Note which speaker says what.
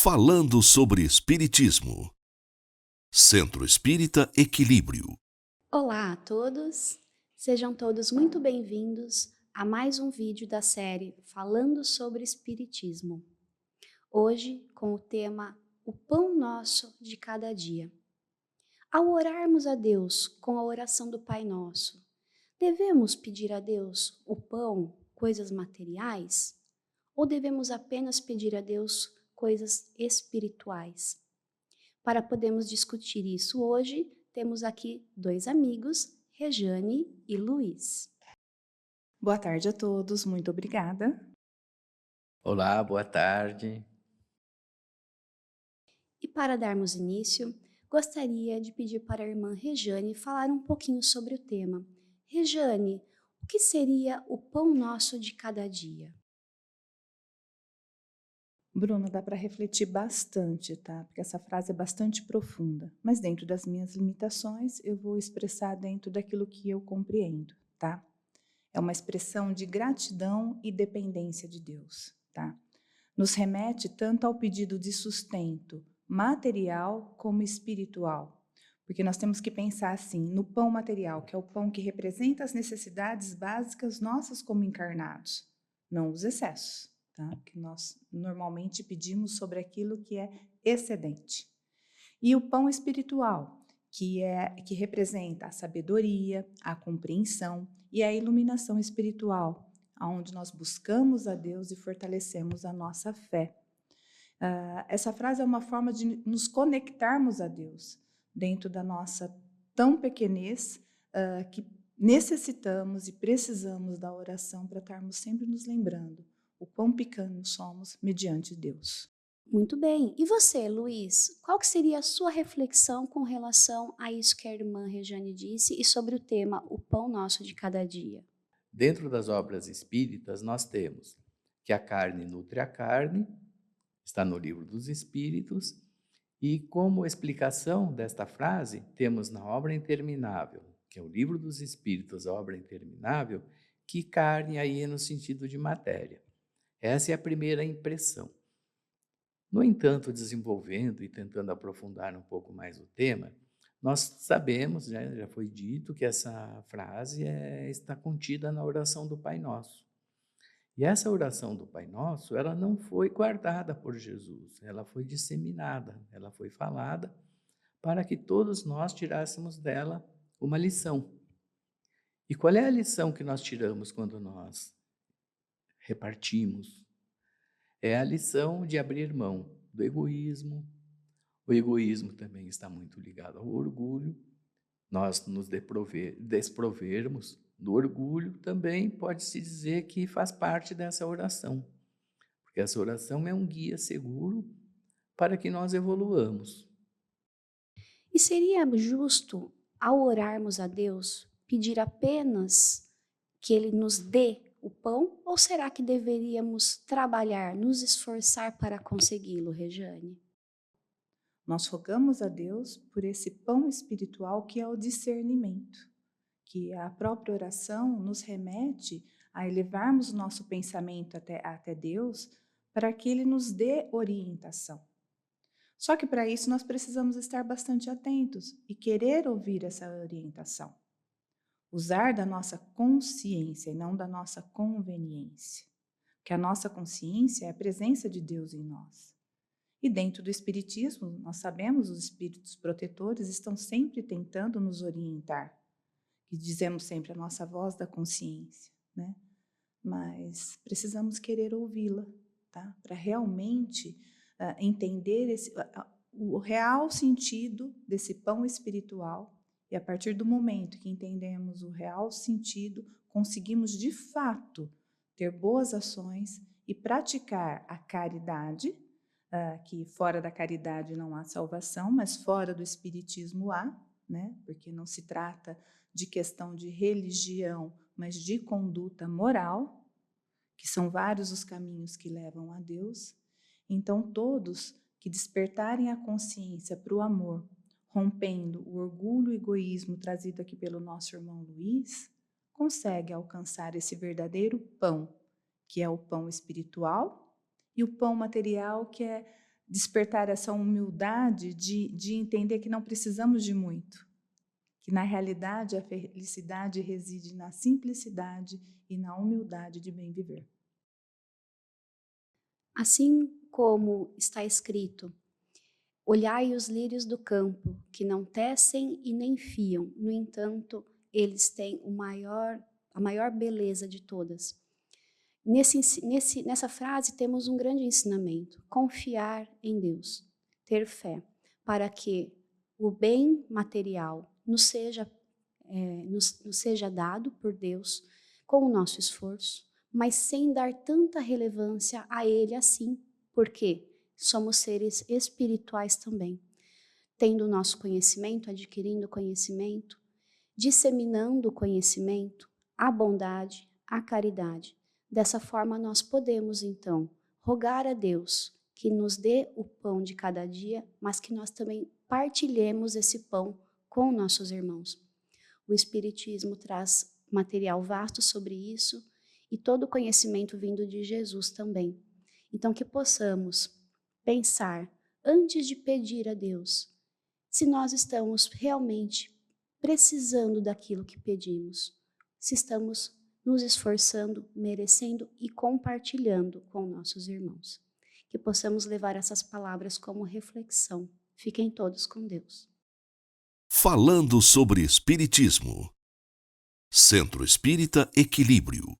Speaker 1: Falando sobre Espiritismo. Centro Espírita Equilíbrio.
Speaker 2: Olá a todos, sejam todos muito bem-vindos a mais um vídeo da série Falando sobre Espiritismo. Hoje com o tema O Pão Nosso de Cada Dia. Ao orarmos a Deus com a oração do Pai Nosso, devemos pedir a Deus o pão, coisas materiais? Ou devemos apenas pedir a Deus coisas espirituais? Para podermos discutir isso hoje, temos aqui dois amigos, Rejane e Luiz.
Speaker 3: Boa tarde a todos, muito obrigada.
Speaker 4: Olá, boa tarde.
Speaker 2: E para darmos início, gostaria de pedir para a irmã Rejane falar um pouquinho sobre o tema. Rejane, o que seria o pão nosso de cada dia?
Speaker 3: Bruno, dá para refletir bastante, tá? Porque essa frase é bastante profunda, mas dentro das minhas limitações, eu vou expressar dentro daquilo que eu compreendo, tá? É uma expressão de gratidão e dependência de Deus, tá? Nos remete tanto ao pedido de sustento material como espiritual, porque nós temos que pensar assim, no pão material, que é o pão que representa as necessidades básicas nossas como encarnados, não os excessos, tá? Que nós normalmente pedimos sobre aquilo que é excedente. E o pão espiritual, que representa a sabedoria, a compreensão e a iluminação espiritual, onde nós buscamos a Deus e fortalecemos a nossa fé. Essa frase é uma forma de nos conectarmos a Deus dentro da nossa tão pequenez, que necessitamos e precisamos da oração para estarmos sempre nos lembrando o quão pequenos somos mediante Deus.
Speaker 2: Muito bem. E você, Luiz, qual que seria a sua reflexão com relação a isso que a irmã Rejane disse e sobre o tema O Pão Nosso de Cada Dia?
Speaker 4: Dentro das obras espíritas, nós temos que a carne nutre a carne, está no Livro dos Espíritos, e como explicação desta frase, temos na Obra Interminável, que é o Livro dos Espíritos, a Obra Interminável, que carne aí é no sentido de matéria. Essa é a primeira impressão. No entanto, desenvolvendo e tentando aprofundar um pouco mais o tema, nós sabemos, já foi dito, que essa frase está contida na oração do Pai Nosso. E essa oração do Pai Nosso, ela não foi guardada por Jesus, ela foi disseminada, ela foi falada para que todos nós tirássemos dela uma lição. E qual é a lição que nós tiramos quando nós repartimos? É a lição de abrir mão do egoísmo. O egoísmo também está muito ligado ao orgulho. Nós nos desprovermos do orgulho também pode-se dizer que faz parte dessa oração, porque essa oração é um guia seguro para que nós evoluamos.
Speaker 2: E seria justo, ao orarmos a Deus, pedir apenas que Ele nos dê o pão? Ou será que deveríamos trabalhar, nos esforçar para consegui-lo, Rejane?
Speaker 3: Nós rogamos a Deus por esse pão espiritual que é o discernimento, que a própria oração nos remete a elevarmos o nosso pensamento até Deus para que Ele nos dê orientação. Só que para isso nós precisamos estar bastante atentos e querer ouvir essa orientação. Usar da nossa consciência e não da nossa conveniência. Porque a nossa consciência é a presença de Deus em nós. E dentro do Espiritismo, nós sabemos os espíritos protetores estão sempre tentando nos orientar. E dizemos sempre a nossa voz da consciência, né? Mas precisamos querer ouvi-la, tá? Para realmente entender o real sentido desse pão espiritual, e a partir do momento que entendemos o real sentido, conseguimos de fato ter boas ações e praticar a caridade, que fora da caridade não há salvação, mas fora do espiritismo há, né? Porque não se trata de questão de religião, mas de conduta moral, que são vários os caminhos que levam a Deus. Então, todos que despertarem a consciência para o amor, rompendo o orgulho e egoísmo trazido aqui pelo nosso irmão Luiz, conseguem alcançar esse verdadeiro pão, que é o pão espiritual, e o pão material, que é despertar essa humildade de entender que não precisamos de muito, que na realidade a felicidade reside na simplicidade e na humildade de bem viver.
Speaker 2: Assim como está escrito: olhai os lírios do campo, que não tecem e nem fiam, no entanto, eles têm a maior beleza de todas. Nessa frase temos um grande ensinamento: confiar em Deus, ter fé, para que o bem material nos seja dado por Deus com o nosso esforço, mas sem dar tanta relevância a ele assim, porque somos seres espirituais também, tendo o nosso conhecimento, adquirindo conhecimento, disseminando o conhecimento, a bondade, a caridade. Dessa forma nós podemos então rogar a Deus que nos dê o pão de cada dia, mas que nós também partilhemos esse pão com nossos irmãos. O Espiritismo traz material vasto sobre isso e todo o conhecimento vindo de Jesus também. Então, que possamos pensar, antes de pedir a Deus, se nós estamos realmente precisando daquilo que pedimos, se estamos nos esforçando, merecendo e compartilhando com nossos irmãos. Que possamos levar essas palavras como reflexão. Fiquem todos com Deus.
Speaker 1: Falando sobre Espiritismo. Centro Espírita Equilíbrio.